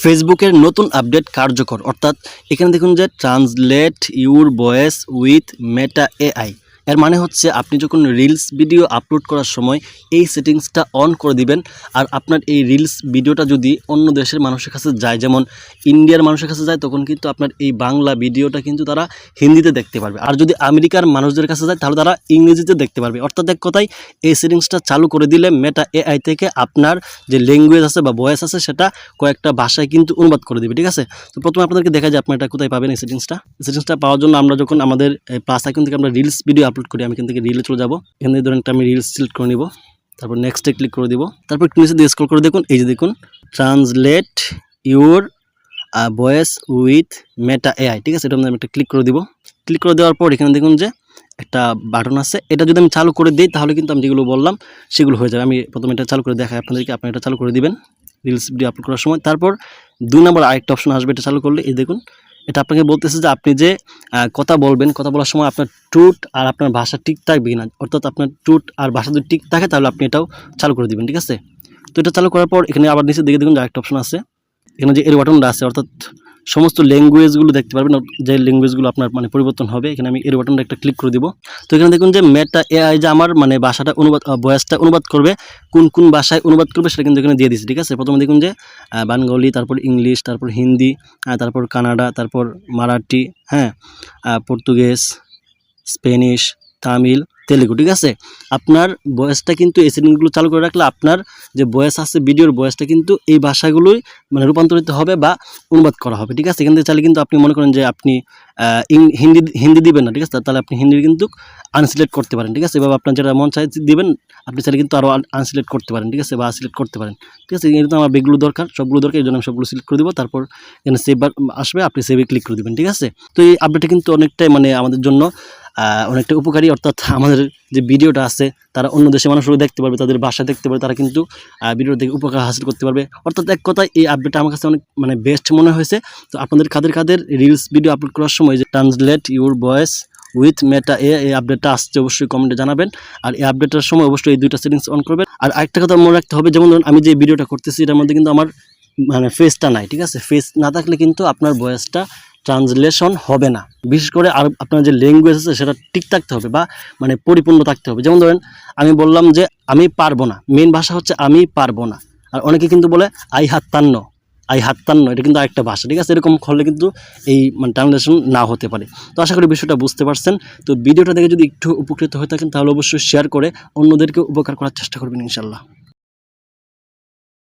ফেসবুকের নতুন আপডেট কার্যকর, অর্থাৎ এখানে দেখুন যে translate your voice with Meta AI. এর মানে হচ্ছে আপনি যখন রিলস ভিডিও আপলোড করার সময় এই সেটিংসটা অন করে দিবেন। আর আপনার এই রিলস ভিডিওটা যদি অন্য দেশের মানুষের কাছে যায়, যেমন ইন্ডিয়ার মানুষের কাছে যায়, তখন কিন্তু আপনার এই বাংলা ভিডিওটা কিন্তু তারা হিন্দিতে দেখতে পারবে। আর যদি আমেরিকার মানুষদের কাছে যায় তাহলে তারা ইংরেজিতে দেখতে পারবে। অর্থাৎ এক কথায় এই সেটিংসটা চালু করে দিলে মেটা এআই থেকে আপনার যে ল্যাঙ্গুয়েজ আছে বা ভয়েস আছে সেটা কয়েকটা ভাষায় কিন্তু অনুবাদ করে দেবে। ঠিক আছে, তো প্রথমে আপনাদেরকে দেখা যায় আপনার এটা কোথায় পাবেন। এই সেটিংসটা পাওয়ার জন্য আমরা যখন আমাদের প্লাস আইকন থেকে আমরা রিলস ভিডিও আপলোড করি, আমি এখান থেকে রিলে চলে যাবো। এখানে ধরেন আমি রিলস সিলেক্ট করে নিব, তারপর নেক্সটে ক্লিক করে দিব। তারপর একটু নিচে দিয়ে স্ক্রল করে দেখুন, এই যে দেখুন translate your voice with Meta AI. ঠিক আছে, এটা আমি একটা ক্লিক করে দিব। ক্লিক করে দেওয়ার পর এখানে দেখুন যে একটা বাটন আছে, এটা যদি আমি চালু করে দিই তাহলে কিন্তু আমি যেগুলো বললাম সেগুলো হয়ে যাবে। আমি প্রথমে এটা চালু করে দেখাই আপনাদেরকে, আপনি এটা চালু করে দিবেন রিলস ভিডিও আপলোড করার সময়। তারপর 2 নম্বর আরেকটা অপশন আসবে, এটা চালু করলে এই দেখুন এটা আপনাকে বলতেছে যে আপনি যে কথা বলবেন, কথা বলার সময় আপনার টুট আর আপনার ভাষা ঠিক থাকবে কিনা। অর্থাৎ আপনার টুট আর ভাষা যদি ঠিক থাকে তাহলে আপনি এটাও চালু করে দিবেন। ঠিক আছে, তো এটা চালু করার পর এখানে আবার নিচে দিকে দেখুন যে আরেকটা অপশন আছে, এখানে যে এর বাটনটা আছে, অর্থাৎ সমস্ত ল্যাঙ্গুয়েজগুলো দেখতে পারবেন, যে ল্যাঙ্গুয়েজগুলো আপনার পরিবর্তন হবে। এখানে আমি এর বাটনটা একটা ক্লিক করে দিব। তো এখানে দেখুন যে মেটা এআই যে আমার ভাষাটা ভয়েসটা অনুবাদ করবে, কোন কোন ভাষায় অনুবাদ করবে সেটা কিন্তু এখানে দিয়ে দিয়েছে। ঠিক আছে, প্রথমে দেখুন যে বাঙ্গালি, তারপর ইংলিশ, তারপর হিন্দি, তারপর কানাডা, তারপর মারাঠি, পর্তুগিজ, স্প্যানিশ, তামিল, তেলেগু। ঠিক আছে, আপনার ভয়েসটা কিন্তু এই সেটিংগুলো চালু করে রাখলে আপনার যে ভয়েস আছে ভিডিওর ভয়েসটা কিন্তু এই ভাষাগুলোই রূপান্তরিত হবে বা অনুবাদ করা হবে। ঠিক আছে, এখান থেকে চাইলে কিন্তু আপনি মনে করেন যে আপনি হিন্দি দিবেন না, ঠিক আছে, তাহলে আপনি হিন্দি কিন্তু আনসিলেক্ট করতে পারেন। ঠিক আছে, এভাবে আপনার যেটা মন চাই দিবেন, আপনি চাইলে কিন্তু আরও আনসিলেক্ট করতে পারেন। ঠিক আছে, বা সিলেক্ট করতে পারেন। ঠিক আছে, কিন্তু আমার বেগগুলো দরকার, সবগুলো দরকার, এই জন্য আমি সবগুলো সিলেক্ট করে দেবো। তারপর এখানে সেভ আসবে, আপনি সেভে ক্লিক করে দেবেন। ঠিক আছে, তো এই আপডেটটা কিন্তু অনেকটাই আমাদের জন্য অনেকটা উপকারী। অর্থাৎ আমাদের যে ভিডিওটা আছে তারা অন্য দেশের মানুষগুলো দেখতে পারবে, তাদের ভাষা দেখতে পারবে, তারা কিন্তু ভিডিও থেকে উপকার হাসিল করতে পারবে। অর্থাৎ এক কথায় এই আপডেটটা আমার কাছে অনেক বেস্ট মনে হয়েছে। তো আপনাদের কাদের রিলস ভিডিও আপলোড করার সময় যে ট্রান্সলেট ইউর ভয়েস উইথ মেটা এই আপডেটটা আসছে অবশ্যই কমেন্টে জানাবেন। আর এই আপডেটের সময় অবশ্যই এই দুইটা সেটিংস অন করবেন। আর আরেকটা কথা মনে রাখতে হবে, যেমন ধরুন আমি যে ভিডিওটা করতেছি এটার মধ্যে কিন্তু আমার ফেসটা নাই। ঠিক আছে, ফেস না থাকলে কিন্তু আপনার ভয়েসটা ট্রান্সলেশন হবে না। বিশেষ করে আর আপনার যে ল্যাঙ্গুয়েজ আছে সেটা ঠিক থাকতে হবে বা পরিপূর্ণ থাকতে হবে। যেমন ধরেন আমি বললাম যে আমি পারবো না, মেন ভাষা হচ্ছে আমি পারবো না। আর অনেকে কিন্তু বলে আই হাত্তান্ন, এটা কিন্তু আরেকটা ভাষা। ঠিক আছে, এরকম করলে কিন্তু এই ট্রান্সলেশন না হতে পারে। তো আশা করি বিষয়টা বুঝতে পারছেন। তো ভিডিওটা দেখে যদি একটু উপকৃত হয়ে থাকেন তাহলে অবশ্যই শেয়ার করে অন্যদেরকে উপকার করার চেষ্টা করবেন ইনশাল্লাহ।